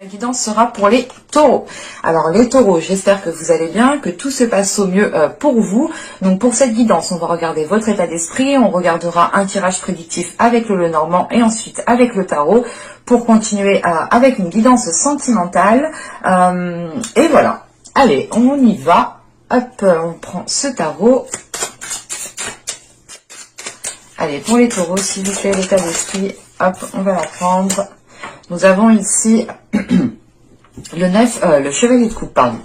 La guidance sera pour les taureaux. Alors les taureaux, j'espère que vous allez bien, que tout se passe au mieux pour vous. Donc pour cette guidance, on va regarder votre état d'esprit, on regardera un tirage prédictif avec le Lenormand et ensuite avec le tarot pour continuer avec une guidance sentimentale. Et voilà. Allez, on y va. Hop, on prend ce tarot. Allez, pour les taureaux, s'il vous plaît, l'état d'esprit, hop, on va la prendre. Nous avons ici le chevalier de coupe, pardon.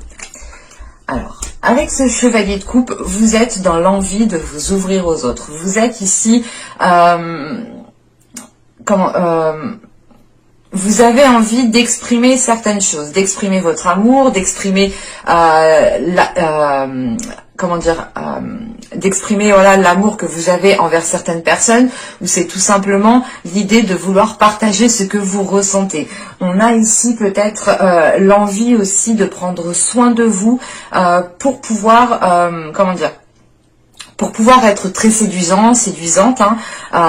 Alors, avec ce chevalier de coupe, vous êtes dans l'envie de vous ouvrir aux autres. Vous êtes ici, vous avez envie d'exprimer certaines choses, d'exprimer votre amour, d'exprimer d'exprimer voilà l'amour que vous avez envers certaines personnes, ou c'est tout simplement l'idée de vouloir partager ce que vous ressentez. On a ici peut-être l'envie aussi de prendre soin de vous pour pouvoir pour pouvoir être très séduisante, hein.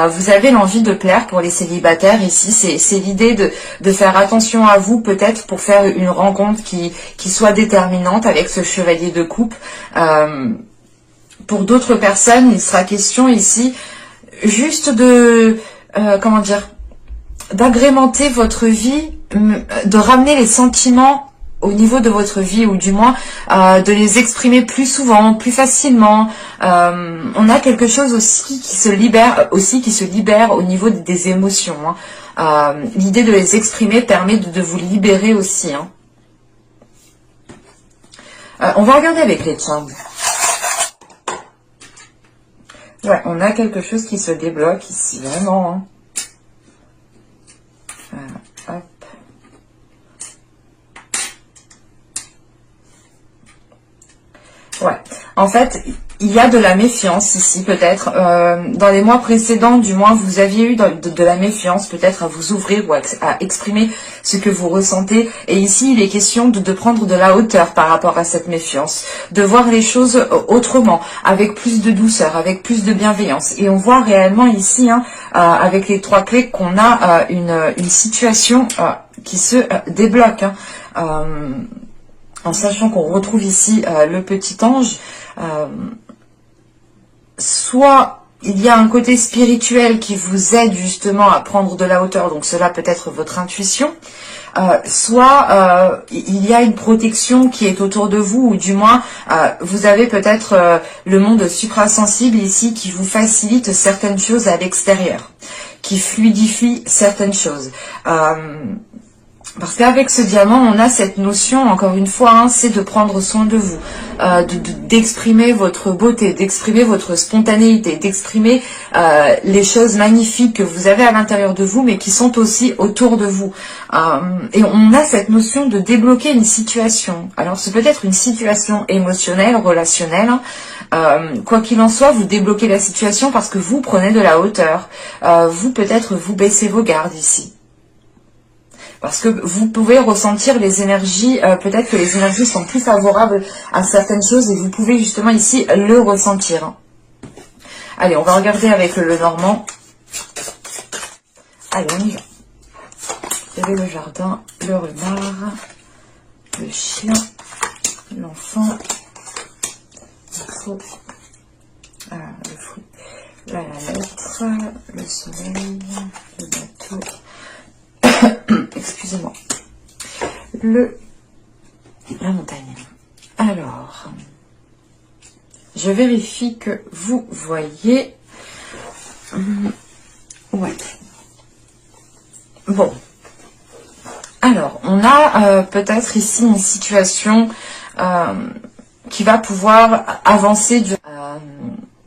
Vous avez l'envie de plaire pour les célibataires ici. C'est l'idée de faire attention à vous, peut-être pour faire une rencontre qui soit déterminante avec ce chevalier de coupe. Pour d'autres personnes, il sera question ici juste de d'agrémenter votre vie, de ramener les sentiments au niveau de votre vie, ou du moins de les exprimer plus souvent, plus facilement. On a quelque chose aussi qui se libère au niveau des émotions, hein. L'idée de les exprimer permet de vous libérer aussi, hein. On va regarder avec les charmes. Ouais, on a quelque chose qui se débloque ici, vraiment, hein. Hop. Ouais, en fait, il y a de la méfiance ici, peut-être. Dans les mois précédents, du moins, vous aviez eu de la méfiance, peut-être à vous ouvrir ou à exprimer ce que vous ressentez. Et ici, il est question de prendre de la hauteur par rapport à cette méfiance, de voir les choses autrement, avec plus de douceur, avec plus de bienveillance. Et on voit réellement ici, hein, avec les trois clés, qu'on a une situation qui se débloque, hein. En sachant qu'on retrouve ici le petit ange, soit il y a un côté spirituel qui vous aide justement à prendre de la hauteur, donc cela peut être votre intuition, soit il y a une protection qui est autour de vous, ou du moins vous avez peut-être le monde suprasensible ici qui vous facilite certaines choses à l'extérieur, qui fluidifie certaines choses. Parce qu'avec ce diamant, on a cette notion, encore une fois, hein, c'est de prendre soin de vous, d'exprimer votre beauté, d'exprimer votre spontanéité, d'exprimer les choses magnifiques que vous avez à l'intérieur de vous, mais qui sont aussi autour de vous. Et on a cette notion de débloquer une situation. Alors, c'est peut-être une situation émotionnelle, relationnelle, hein. Quoi qu'il en soit, vous débloquez la situation parce que vous prenez de la hauteur. Vous, peut-être, vous baissez vos gardes ici. Parce que vous pouvez ressentir les énergies, peut-être que les énergies sont plus favorables à certaines choses et vous pouvez justement ici le ressentir. Allez, on va regarder avec le Lenormand. Allez, on y va. Il y avait le jardin, le renard, le chien, l'enfant, le fruit, la lettre, le soleil, le bateau. Excusez-moi. La montagne. Alors, je vérifie que vous voyez. Ouais. Bon. Alors, on a peut-être ici une situation qui va pouvoir avancer.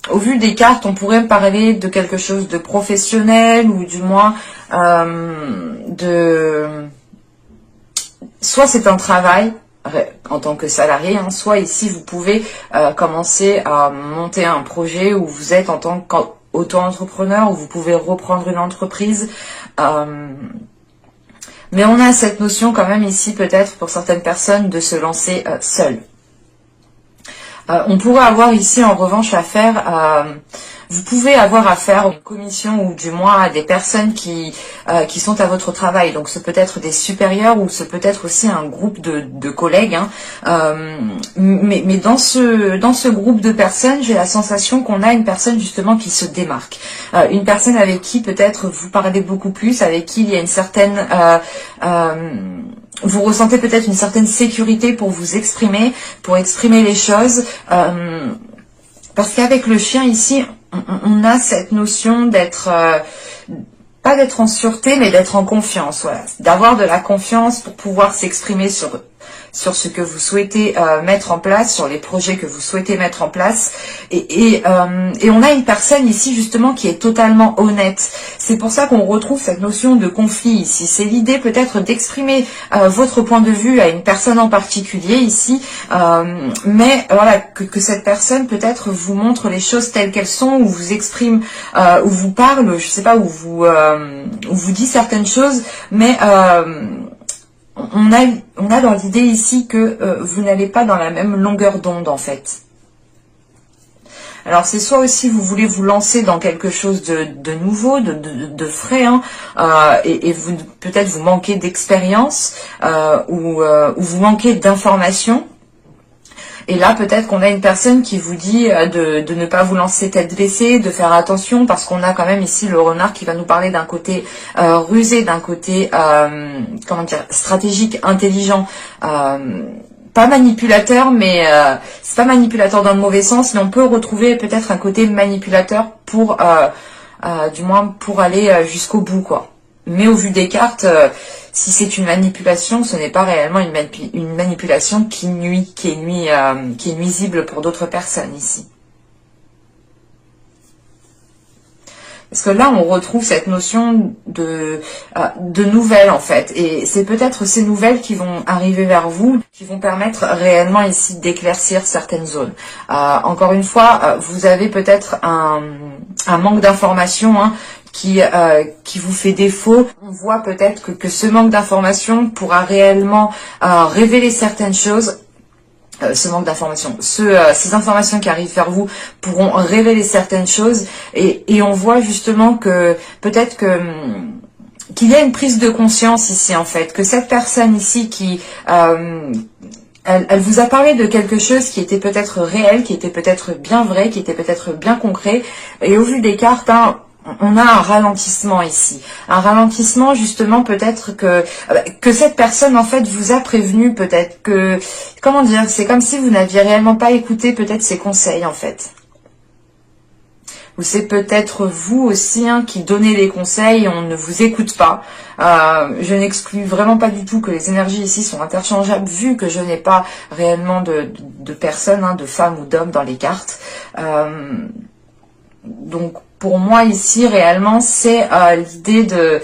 Au vu des cartes, on pourrait parler de quelque chose de professionnel, ou du moins soit c'est un travail en tant que salarié, hein, soit ici vous pouvez commencer à monter un projet où vous êtes en tant qu'auto-entrepreneur, où vous pouvez reprendre une entreprise. Mais on a cette notion quand même ici, peut-être pour certaines personnes, de se lancer seul. On pourrait avoir ici en revanche affaire Vous pouvez avoir affaire à une commission ou du moins à des personnes qui sont à votre travail. Donc ce peut être des supérieurs ou ce peut être aussi un groupe de collègues. Hein. Mais dans ce groupe de personnes, j'ai la sensation qu'on a une personne justement qui se démarque. Une personne avec qui peut-être vous parlez beaucoup plus, avec qui il y a une certaine... vous ressentez peut-être une certaine sécurité pour vous exprimer, pour exprimer les choses. Parce qu'avec le chien ici, on a cette notion d'être... pas d'être en sûreté, mais d'être en confiance. Voilà. D'avoir de la confiance pour pouvoir s'exprimer sur ce que vous souhaitez mettre en place, sur les projets que vous souhaitez mettre en place. Et on a une personne ici justement qui est totalement honnête. C'est pour ça qu'on retrouve cette notion de conflit ici. C'est l'idée peut-être d'exprimer votre point de vue à une personne en particulier ici, mais voilà que cette personne peut-être vous montre les choses telles qu'elles sont, ou vous exprime, ou vous parle, je sais pas, ou vous dit certaines choses, mais on a dans l'idée ici que vous n'allez pas dans la même longueur d'onde en fait. Alors c'est soit aussi vous voulez vous lancer dans quelque chose de nouveau, de frais, hein, et vous peut-être vous manquez d'expérience, ou vous manquez d'informations. Et là, peut-être qu'on a une personne qui vous dit de ne pas vous lancer tête baissée, de faire attention, parce qu'on a quand même ici le renard qui va nous parler d'un côté rusé, d'un côté, comment dire, stratégique, intelligent, pas manipulateur, mais c'est pas manipulateur dans le mauvais sens, mais on peut retrouver peut-être un côté manipulateur pour, du moins, pour aller jusqu'au bout, quoi. Mais au vu des cartes, si c'est une manipulation, ce n'est pas réellement une manipulation qui nuit, qui est nuisible pour d'autres personnes ici. Parce que là, on retrouve cette notion de nouvelles, en fait. Et c'est peut-être ces nouvelles qui vont arriver vers vous, qui vont permettre réellement ici d'éclaircir certaines zones. Encore une fois, vous avez peut-être un manque d'informations, hein, qui vous fait défaut. On voit peut-être que ce manque d'informations pourra réellement révéler certaines choses. Ce manque d'informations, ces informations qui arrivent vers vous pourront révéler certaines choses, et on voit justement que peut-être qu'il y a une prise de conscience ici en fait, que cette personne ici qui elle vous a parlé de quelque chose qui était peut-être réel, qui était peut-être bien vrai, qui était peut-être bien concret, et au vu des cartes, hein, on a un ralentissement ici. Un ralentissement justement peut-être que cette personne en fait vous a prévenu, peut-être que, comment dire, c'est comme si vous n'aviez réellement pas écouté peut-être ses conseils en fait. Ou c'est peut-être vous aussi, hein, qui donnez les conseils et on ne vous écoute pas. Je n'exclus vraiment pas du tout que les énergies ici sont interchangeables, vu que je n'ai pas réellement de personnes, hein, de femmes ou d'hommes dans les cartes. Donc pour moi ici réellement c'est l'idée de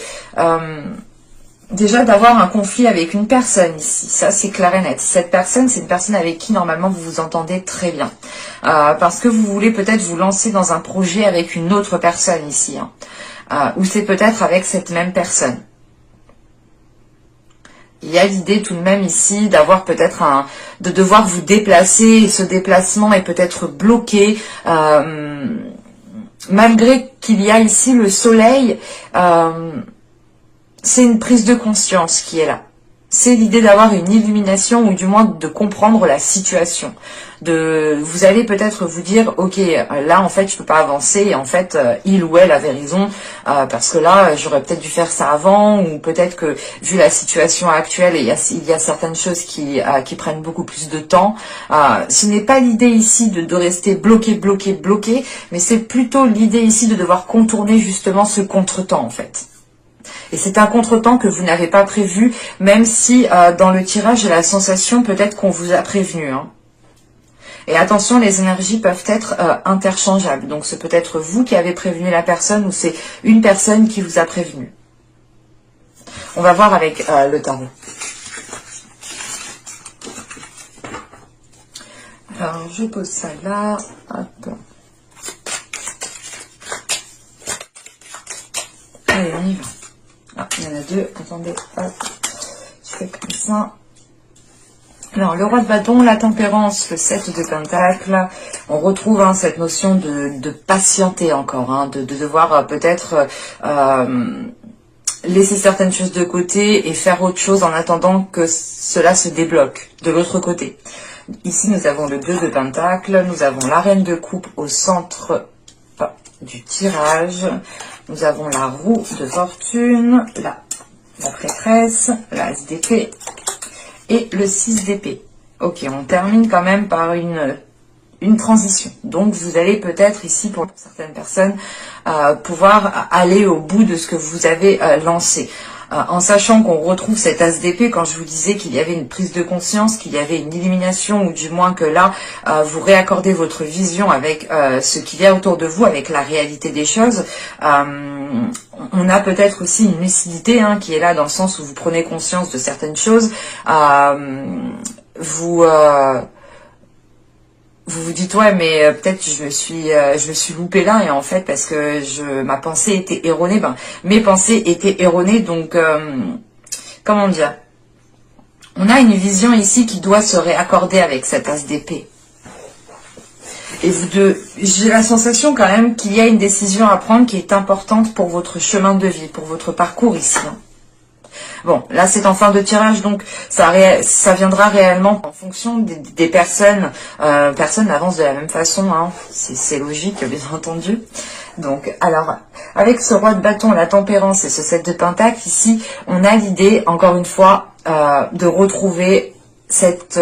déjà d'avoir un conflit avec une personne ici, ça c'est clair et net. Cette personne, c'est une personne avec qui normalement vous vous entendez très bien, parce que vous voulez peut-être vous lancer dans un projet avec une autre personne ici, hein, ou c'est peut-être avec cette même personne. Il y a l'idée tout de même ici d'avoir peut-être de devoir vous déplacer, et ce déplacement est peut-être bloqué, malgré qu'il y a ici le soleil, c'est une prise de conscience qui est là. C'est l'idée d'avoir une illumination, ou du moins de comprendre la situation. Vous allez peut-être vous dire, ok, là en fait je peux pas avancer, et en fait il ou elle avait raison, parce que là j'aurais peut-être dû faire ça avant, ou peut-être que vu la situation actuelle, il y a certaines choses qui prennent beaucoup plus de temps. Ce n'est pas l'idée ici de rester bloqué, mais c'est plutôt l'idée ici de devoir contourner justement ce contretemps en fait. Et c'est un contretemps que vous n'avez pas prévu, même si dans le tirage, j'ai la sensation peut-être qu'on vous a prévenu, hein. Et attention, les énergies peuvent être interchangeables. Donc c'est peut-être vous qui avez prévenu la personne, ou c'est une personne qui vous a prévenu. On va voir avec le tarot. Alors je pose ça là. Hop. Allez, on y va. Ah, il y en a deux. Attendez, hop. Je fais comme ça. Alors, le roi de bâton, la tempérance, le 7 de pentacle, on retrouve cette notion de patienter encore, de devoir peut-être laisser certaines choses de côté et faire autre chose en attendant que cela se débloque de l'autre côté. Ici, nous avons le 2 de pentacle, nous avons la reine de coupe au centre du tirage, nous avons la roue de fortune, la prêtresse, l'as d'épée et le 6 d'épée. Ok, on termine quand même par une transition. Donc, vous allez peut-être ici, pour certaines personnes, pouvoir aller au bout de ce que vous avez lancé. En sachant qu'on retrouve cet as d'épée, quand je vous disais qu'il y avait une prise de conscience, qu'il y avait une illumination, ou du moins que là, vous réaccordez votre vision avec ce qu'il y a autour de vous, avec la réalité des choses. On a peut-être aussi une lucidité qui est là dans le sens où vous prenez conscience de certaines choses. Vous vous dites ouais mais peut-être je me suis loupé là et en fait parce que ma pensée était erronée, mes pensées étaient erronées, donc comment dire, on a une vision ici qui doit se réaccorder avec cet as d'épée. Et j'ai la sensation quand même qu'il y a une décision à prendre qui est importante pour votre chemin de vie, pour votre parcours ici. Bon, là c'est en fin de tirage, donc ça viendra réellement en fonction des personnes. Personne n'avance de la même façon, c'est logique, bien entendu. Donc, alors, avec ce roi de bâton, la tempérance et ce 7 de pentacle, ici, on a l'idée, encore une fois, de retrouver cette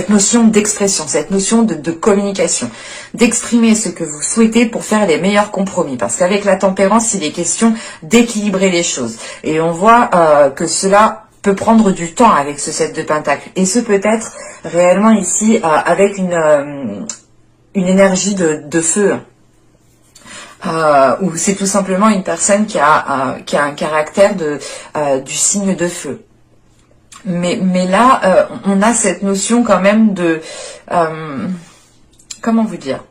notion d'expression, cette notion de communication, d'exprimer ce que vous souhaitez pour faire les meilleurs compromis. Parce qu'avec la tempérance, il est question d'équilibrer les choses. Et on voit que cela peut prendre du temps avec ce 7 de pentacle. Et ce peut être réellement ici avec une énergie de feu. Ou c'est tout simplement une personne qui a un caractère du signe de feu. Mais là, on a cette notion quand même de... comment vous dire?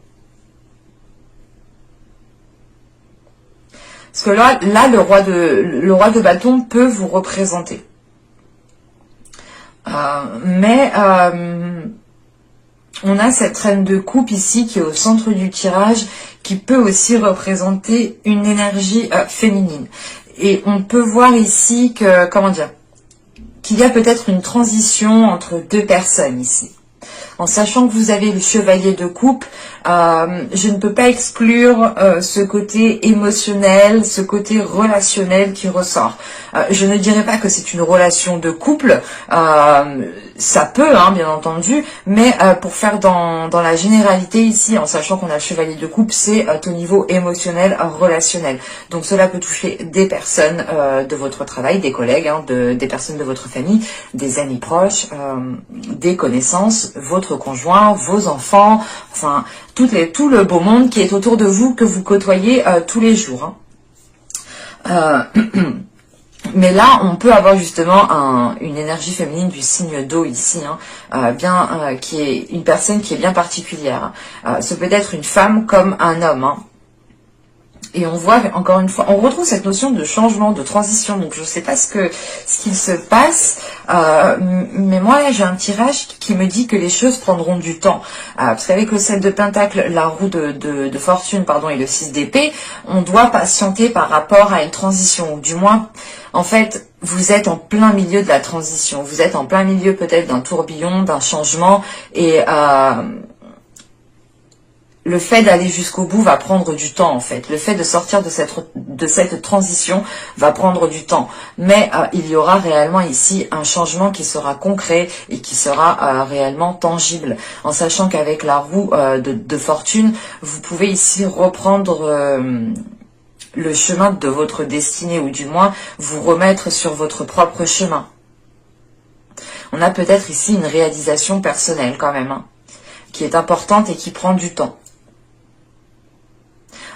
Parce que là le roi de bâton peut vous représenter. Mais on a cette reine de coupe ici qui est au centre du tirage, qui peut aussi représenter une énergie féminine. Et on peut voir ici que, comment dire, qu'il y a peut-être une transition entre deux personnes ici. En sachant que vous avez le chevalier de coupe, je ne peux pas exclure ce côté émotionnel, ce côté relationnel qui ressort. Je ne dirais pas que c'est une relation de couple, ça peut, bien entendu, mais pour faire dans la généralité ici, en sachant qu'on a le chevalier de coupe, c'est au niveau émotionnel, relationnel. Donc cela peut toucher des personnes de votre travail, des collègues, des personnes de votre famille, des amis proches, des connaissances, votre conjoint, vos enfants, enfin tout le beau monde qui est autour de vous, que vous côtoyez tous les jours. Mais là, on peut avoir justement une énergie féminine du signe d'eau ici, qui est une personne qui est bien particulière. Ce peut être une femme comme un homme. Et on voit, encore une fois, on retrouve cette notion de changement, de transition. Donc, je ne sais pas ce qu'il se passe, mais moi, là, j'ai un tirage qui me dit que les choses prendront du temps. Parce qu'avec le 7 de pentacle, la roue de fortune, et le 6 d'épée, on doit patienter par rapport à une transition. Ou du moins, en fait, vous êtes en plein milieu de la transition. Vous êtes en plein milieu peut-être d'un tourbillon, d'un changement. Et... le fait d'aller jusqu'au bout va prendre du temps en fait. Le fait de sortir de cette transition va prendre du temps. Mais il y aura réellement ici un changement qui sera concret et qui sera réellement tangible. En sachant qu'avec la roue de fortune, vous pouvez ici reprendre le chemin de votre destinée, ou du moins vous remettre sur votre propre chemin. On a peut-être ici une réalisation personnelle quand même, qui est importante et qui prend du temps.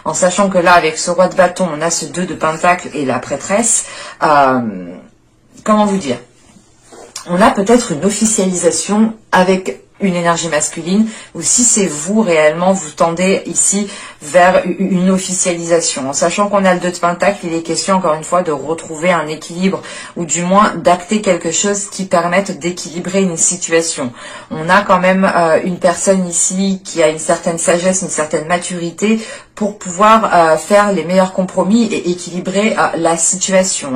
En sachant que là, avec ce roi de bâton, on a ce 2 de pentacle et la prêtresse. Comment vous dire? On a peut-être une officialisation avec une énergie masculine, ou si c'est vous réellement, vous tendez ici vers une officialisation. En sachant qu'on a le 2 de Pentacle, il est question encore une fois de retrouver un équilibre, ou du moins d'acter quelque chose qui permette d'équilibrer une situation. On a quand même une personne ici qui a une certaine sagesse, une certaine maturité pour pouvoir faire les meilleurs compromis et équilibrer la situation.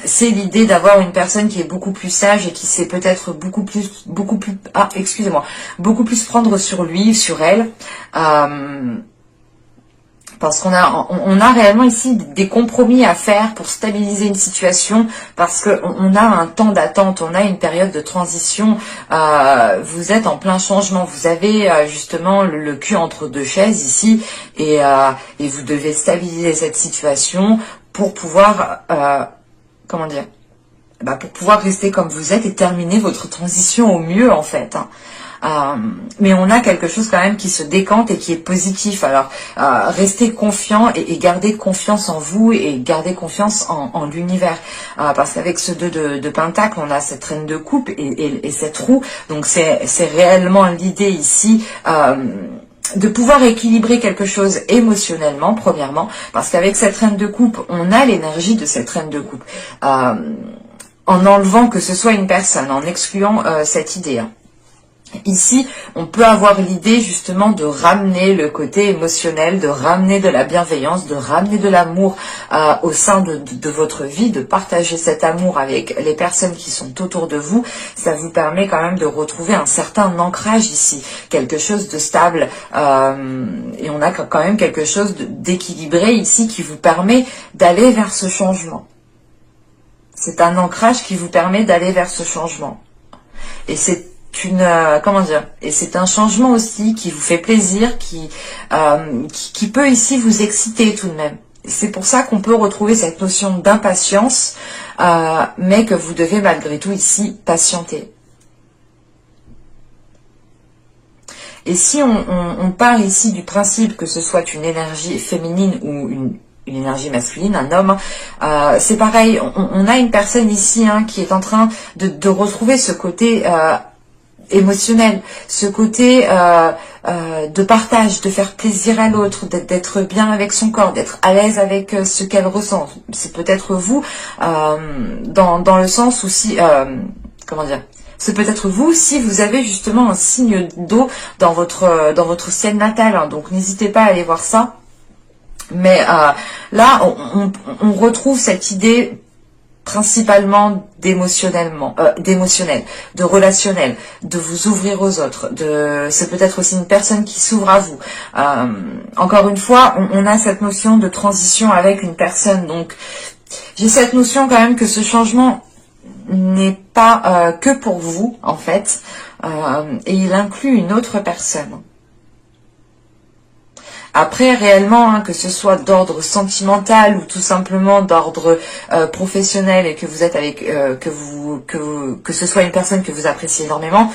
C'est l'idée d'avoir une personne qui est beaucoup plus sage et qui sait peut-être beaucoup plus prendre sur lui, sur elle, parce qu'on a réellement ici des compromis à faire pour stabiliser une situation, parce qu'on a un temps d'attente, on a une période de transition, vous êtes en plein changement, vous avez justement le cul entre deux chaises ici, et vous devez stabiliser cette situation pour pouvoir, pour pouvoir rester comme vous êtes et terminer votre transition au mieux en fait. Mais on a quelque chose quand même qui se décante et qui est positif. Alors, restez confiant et gardez confiance en vous et gardez confiance en l'univers. Parce qu'avec ce 2 de Pentacle, on a cette reine de coupe et cette roue. Donc, c'est réellement l'idée ici de pouvoir équilibrer quelque chose émotionnellement, premièrement. Parce qu'avec cette reine de coupe, on a l'énergie de cette reine de coupe. En enlevant que ce soit une personne, en excluant cette idée. Ici, on peut avoir l'idée justement de ramener le côté émotionnel, de ramener de la bienveillance, de ramener de l'amour au sein de votre vie, de partager cet amour avec les personnes qui sont autour de vous. Ça vous permet quand même de retrouver un certain ancrage ici, quelque chose de stable. Et on a quand même quelque chose d'équilibré ici qui vous permet d'aller vers ce changement. C'est un ancrage qui vous permet d'aller vers ce changement. Et c'est et c'est un changement aussi qui vous fait plaisir, qui peut ici vous exciter tout de même. C'est pour ça qu'on peut retrouver cette notion d'impatience, mais que vous devez malgré tout ici patienter. Et si on part ici du principe que ce soit une énergie féminine ou une énergie masculine, un homme, c'est pareil, on a une personne ici qui est en train de retrouver ce côté émotionnel, ce côté de partage, de faire plaisir à l'autre, d'être bien avec son corps, d'être à l'aise avec ce qu'elle ressent. C'est peut-être vous, dans le sens où si, c'est peut-être vous si vous avez justement un signe d'eau dans votre ciel natal. Donc n'hésitez pas à aller voir ça. Mais là, on retrouve cette idée principalement d'émotionnel, de relationnel, de vous ouvrir aux autres, c'est peut-être aussi une personne qui s'ouvre à vous. Encore une fois, on a cette notion de transition avec une personne, donc j'ai cette notion quand même que ce changement n'est pas que pour vous en fait, et il inclut une autre personne. Après, réellement, que ce soit d'ordre sentimental ou tout simplement d'ordre professionnel et que vous êtes avec, que ce soit une personne que vous appréciez énormément,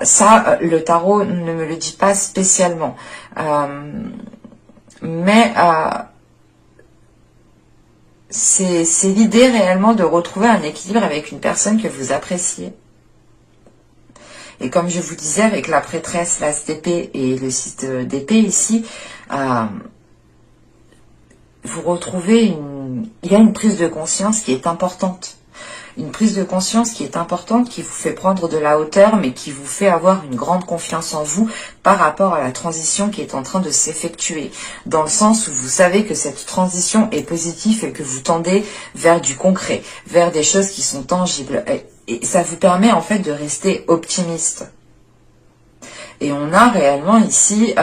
ça, le tarot ne me le dit pas spécialement. Mais c'est l'idée réellement de retrouver un équilibre avec une personne que vous appréciez. Et comme je vous disais, avec la prêtresse, l'as d'épée et le 6 d'épée ici, vous retrouvez il y a une prise de conscience qui est importante. Une prise de conscience qui est importante, qui vous fait prendre de la hauteur, mais qui vous fait avoir une grande confiance en vous par rapport à la transition qui est en train de s'effectuer. Dans le sens où vous savez que cette transition est positive et que vous tendez vers du concret, vers des choses qui sont tangibles. Et ça vous permet en fait de rester optimiste. Et on a réellement ici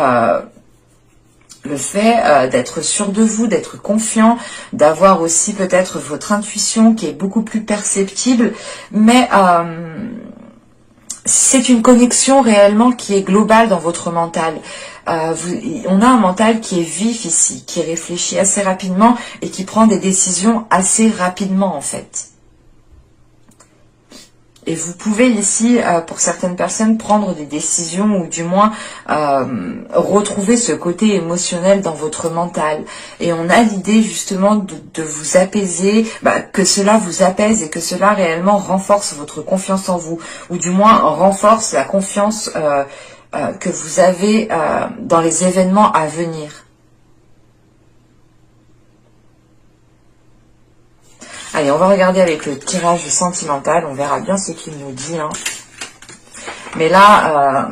le fait d'être sûr de vous, d'être confiant, d'avoir aussi peut-être votre intuition qui est beaucoup plus perceptible, mais c'est une connexion réellement qui est globale dans votre mental. On a un mental qui est vif ici, qui réfléchit assez rapidement et qui prend des décisions assez rapidement en fait. Et vous pouvez ici, pour certaines personnes, prendre des décisions ou du moins retrouver ce côté émotionnel dans votre mental. Et on a l'idée justement de vous apaiser, que cela vous apaise et que cela réellement renforce votre confiance en vous. Ou du moins renforce la confiance que vous avez dans les événements à venir. Allez, on va regarder avec le tirage sentimental, on verra bien ce qu'il nous dit. Hein. Mais là,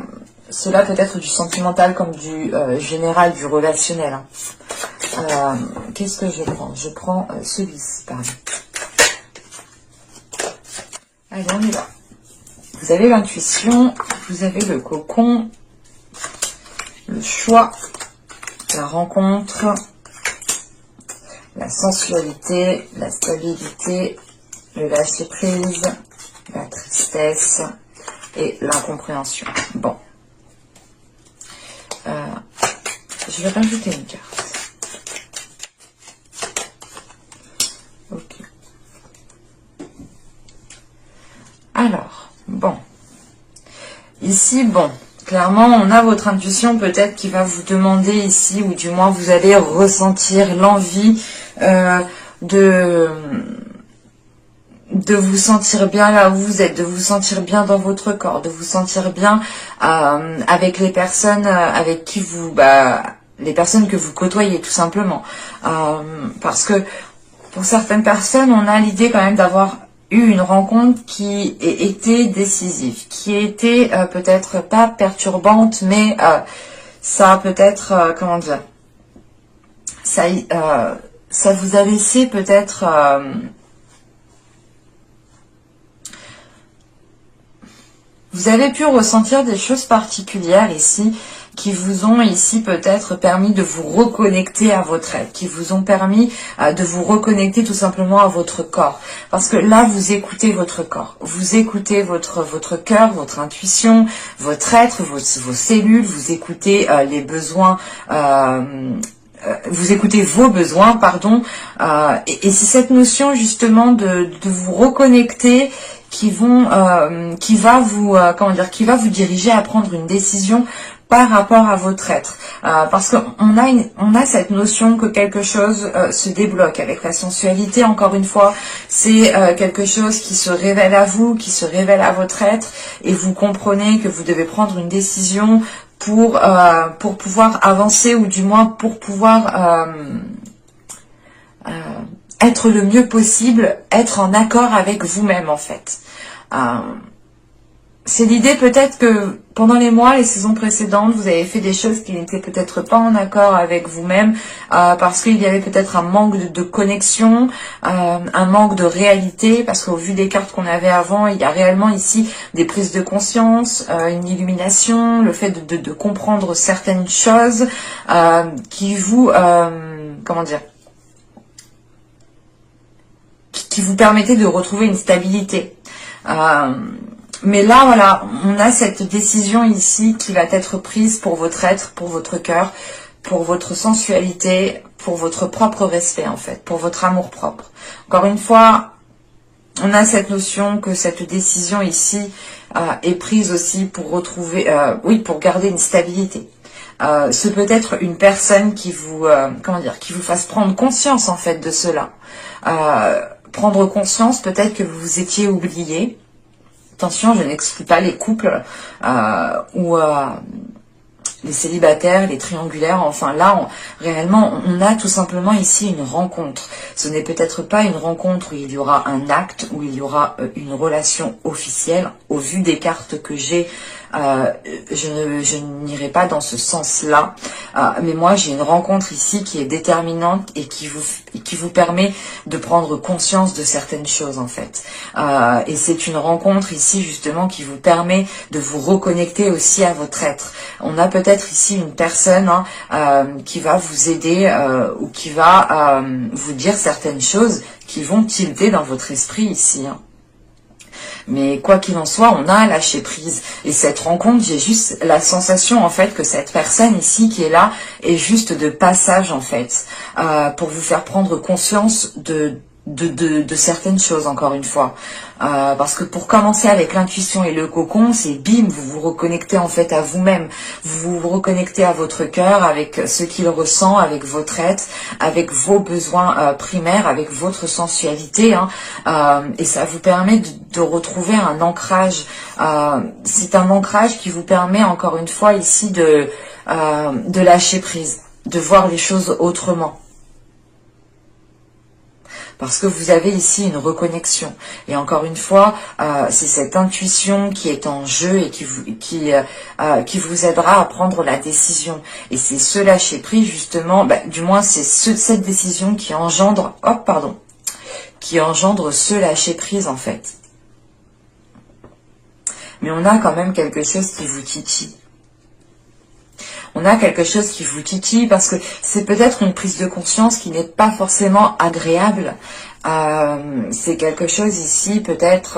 cela peut être du sentimental comme du général, du relationnel. Hein. Qu'est-ce que je prends? Je prends celui-ci, pardon. Allez, on y va. Vous avez l'intuition, vous avez le cocon, le choix, la rencontre, la sensualité, la stabilité, le lâcher-prise, la tristesse et l'incompréhension. Bon. Je vais rajouter une carte. Ok. Alors, bon. Ici, bon. Clairement, on a votre intuition peut-être qui va vous demander ici, ou du moins vous allez ressentir l'envie de vous sentir bien là où vous êtes, de vous sentir bien dans votre corps, de vous sentir bien avec les personnes avec qui vous, les personnes que vous côtoyez tout simplement. Parce que pour certaines personnes, on a l'idée quand même d'avoir eu une rencontre qui était décisive, qui était peut-être pas perturbante, mais ça a peut-être, comment dire, ça vous a laissé peut-être vous avez pu ressentir des choses particulières ici qui vous ont ici peut-être permis de vous reconnecter à votre être, qui vous ont permis de vous reconnecter tout simplement à votre corps. Parce que là, vous écoutez votre corps, vous écoutez votre cœur, votre intuition, votre être, vos cellules, vous écoutez les besoins, vous écoutez vos besoins, pardon, et c'est cette notion justement de vous reconnecter qui va vous qui va vous diriger à prendre une décision par rapport à votre être, parce qu'on a cette notion que quelque chose se débloque avec la sensualité. Encore une fois, c'est quelque chose qui se révèle à vous, qui se révèle à votre être, et vous comprenez que vous devez prendre une décision pour pouvoir avancer, ou du moins pour pouvoir être le mieux possible, être en accord avec vous-même en fait. C'est l'idée peut-être que pendant les mois, les saisons précédentes, vous avez fait des choses qui n'étaient peut-être pas en accord avec vous-même, parce qu'il y avait peut-être un manque de connexion, un manque de réalité, parce qu'au vu des cartes qu'on avait avant, il y a réellement ici des prises de conscience, une illumination, le fait de comprendre certaines choses qui vous, comment dire, qui vous permettaient de retrouver une stabilité. Mais là, voilà, on a cette décision ici qui va être prise pour votre être, pour votre cœur, pour votre sensualité, pour votre propre respect en fait, pour votre amour propre. Encore une fois, on a cette notion que cette décision ici est prise aussi pour retrouver, pour garder une stabilité. Ce peut être une personne qui vous, qui vous fasse prendre conscience en fait de cela. Prendre conscience peut-être que vous vous étiez oublié. Attention, je n'exclus pas les couples ou les célibataires, les triangulaires. Enfin là, réellement, on a tout simplement ici une rencontre. Ce n'est peut-être pas une rencontre où il y aura un acte, où il y aura une relation officielle. Au vu des cartes que j'ai, je n'irai pas dans ce sens-là. Mais moi, j'ai une rencontre ici qui est déterminante et qui vous permet de prendre conscience de certaines choses en fait. Et c'est une rencontre ici justement qui vous permet de vous reconnecter aussi à votre être. On a peut-être ici une personne qui va vous aider ou qui va vous dire certaines choses qui vont tilter dans votre esprit ici. Mais quoi qu'il en soit, on a un lâcher prise. Et cette rencontre, j'ai juste la sensation en fait que cette personne ici qui est là est juste de passage en fait, pour vous faire prendre conscience de certaines choses, encore une fois. Parce que pour commencer avec l'intuition et le cocon, c'est bim, vous vous reconnectez en fait à vous-même. Vous vous reconnectez à votre cœur, avec ce qu'il ressent, avec votre être, avec vos besoins primaires, avec votre sensualité. Et ça vous permet de retrouver un ancrage. C'est un ancrage qui vous permet, encore une fois, ici de lâcher prise, de voir les choses autrement. Parce que vous avez ici une reconnexion. Et encore une fois, c'est cette intuition qui est en jeu et qui vous aidera à prendre la décision. Et c'est ce lâcher prise, justement, du moins c'est cette décision qui engendre, qui engendre ce lâcher prise, en fait. Mais on a quand même quelque chose qui vous titille. On a quelque chose qui vous titille parce que c'est peut-être une prise de conscience qui n'est pas forcément agréable. C'est quelque chose ici, peut-être,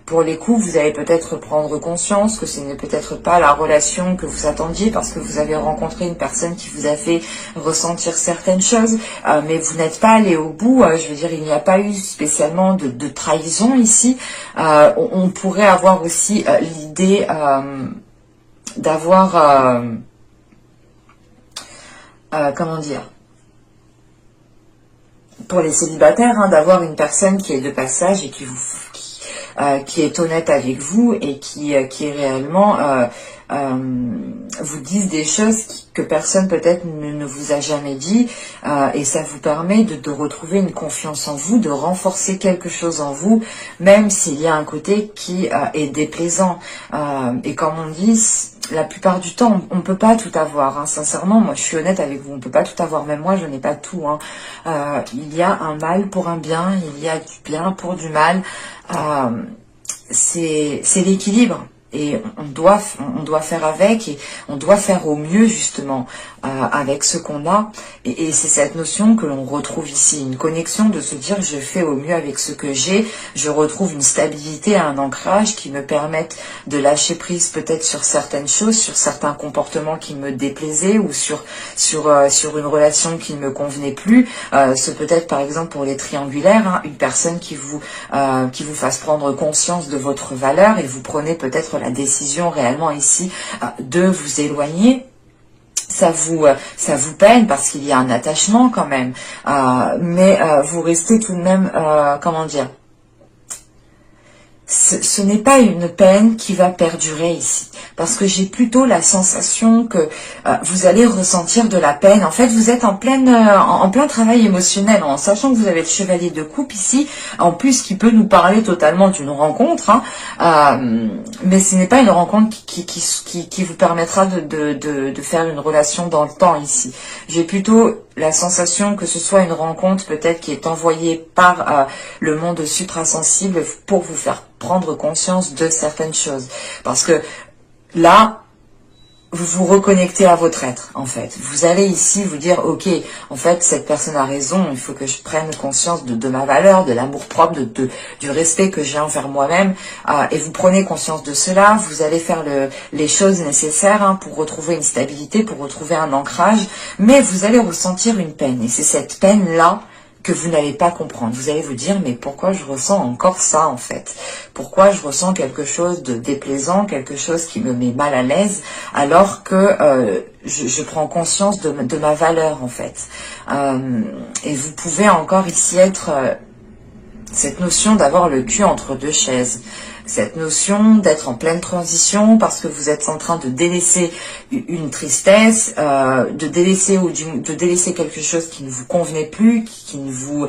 pour les coups, vous allez peut-être prendre conscience que ce n'est peut-être pas la relation que vous attendiez parce que vous avez rencontré une personne qui vous a fait ressentir certaines choses, mais vous n'êtes pas allé au bout. Je veux dire, il n'y a pas eu spécialement de trahison ici. On pourrait avoir aussi l'idée d'avoir... comment dire, pour les célibataires, d'avoir une personne qui est de passage et qui est honnête avec vous et qui est réellement vous dise des choses que personne peut-être ne vous a jamais dit, et ça vous permet de retrouver une confiance en vous, de renforcer quelque chose en vous, même s'il y a un côté qui est déplaisant. Et comme on dit, la plupart du temps, on ne peut pas tout avoir. Sincèrement, moi je suis honnête avec vous, on ne peut pas tout avoir. Même moi, je n'ai pas tout. Il y a un mal pour un bien, il y a du bien pour du mal. C'est l'équilibre. Et on doit faire avec, et on doit faire au mieux justement avec ce qu'on a. Et c'est cette notion que l'on retrouve ici, une connexion de se dire je fais au mieux avec ce que j'ai. Je retrouve une stabilité, un ancrage qui me permettent de lâcher prise peut-être sur certaines choses, sur certains comportements qui me déplaisaient ou sur une relation qui ne me convenait plus. C'est peut-être par exemple pour les triangulaires, une personne qui vous fasse prendre conscience de votre valeur et vous prenez peut-être la décision réellement ici de vous éloigner. Ça vous peine parce qu'il y a un attachement quand même, mais vous restez tout de même, comment dire, ce n'est pas une peine qui va perdurer ici, parce que j'ai plutôt la sensation que vous allez ressentir de la peine. En fait, vous êtes en plein travail émotionnel, en sachant que vous avez le chevalier de coupe ici, en plus qui peut nous parler totalement d'une rencontre, mais ce n'est pas une rencontre qui vous permettra de faire une relation dans le temps ici. J'ai plutôt la sensation que ce soit une rencontre peut-être qui est envoyée par le monde suprasensible pour vous faire prendre conscience de certaines choses. Parce que là, vous vous reconnectez à votre être, en fait. Vous allez ici vous dire, ok, en fait, cette personne a raison, il faut que je prenne conscience de ma valeur, de l'amour-propre, du respect que j'ai envers moi-même, et vous prenez conscience de cela, vous allez faire les choses nécessaires pour retrouver une stabilité, pour retrouver un ancrage, mais vous allez ressentir une peine, et c'est cette peine-là que vous n'allez pas comprendre. Vous allez vous dire, mais pourquoi je ressens encore ça en fait? Pourquoi je ressens quelque chose de déplaisant, quelque chose qui me met mal à l'aise, alors que je prends conscience de ma valeur en fait. Et vous pouvez encore ici être cette notion d'avoir le cul entre deux chaises. Cette notion d'être en pleine transition parce que vous êtes en train de délaisser une tristesse, de délaisser quelque chose qui ne vous convenait plus, qui ne vous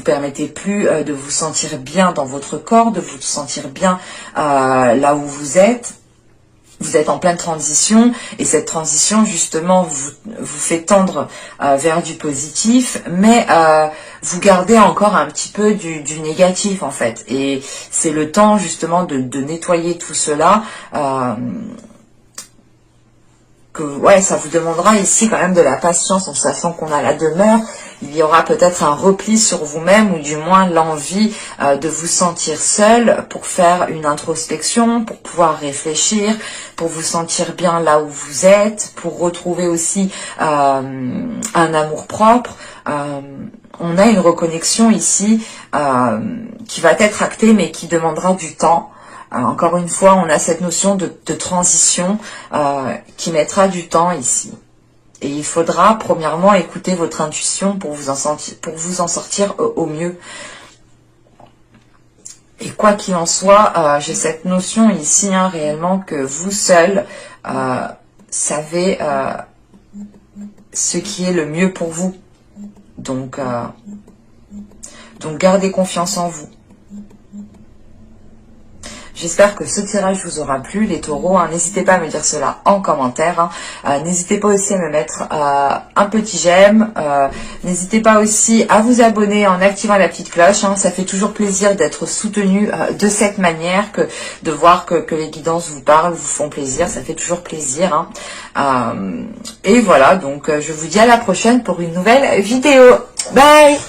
permettait plus de vous sentir bien dans votre corps, de vous sentir bien là où vous êtes. Vous êtes en pleine transition et cette transition justement vous fait tendre vers du positif, mais vous gardez encore un petit peu du négatif en fait. Et c'est le temps justement de nettoyer tout cela. Ça vous demandera ici quand même de la patience en sachant qu'on a la demeure. Il y aura peut-être un repli sur vous-même ou du moins l'envie de vous sentir seul pour faire une introspection, pour pouvoir réfléchir, pour vous sentir bien là où vous êtes, pour retrouver aussi un amour-propre. on a une reconnexion ici qui va être actée, mais qui demandera du temps. Encore une fois, on a cette notion de transition qui mettra du temps ici. Et il faudra, premièrement, écouter votre intuition pour vous en sortir au mieux. Et quoi qu'il en soit, j'ai cette notion ici, réellement, que vous seul savez ce qui est le mieux pour vous. Donc gardez confiance en vous. J'espère que ce tirage vous aura plu, les taureaux. N'hésitez pas à me dire cela en commentaire. N'hésitez pas aussi à me mettre un petit j'aime. N'hésitez pas aussi à vous abonner en activant la petite cloche. Ça fait toujours plaisir d'être soutenu de cette manière, de voir que les guidances vous parlent, vous font plaisir. Ça fait toujours plaisir. Et voilà, donc je vous dis à la prochaine pour une nouvelle vidéo. Bye!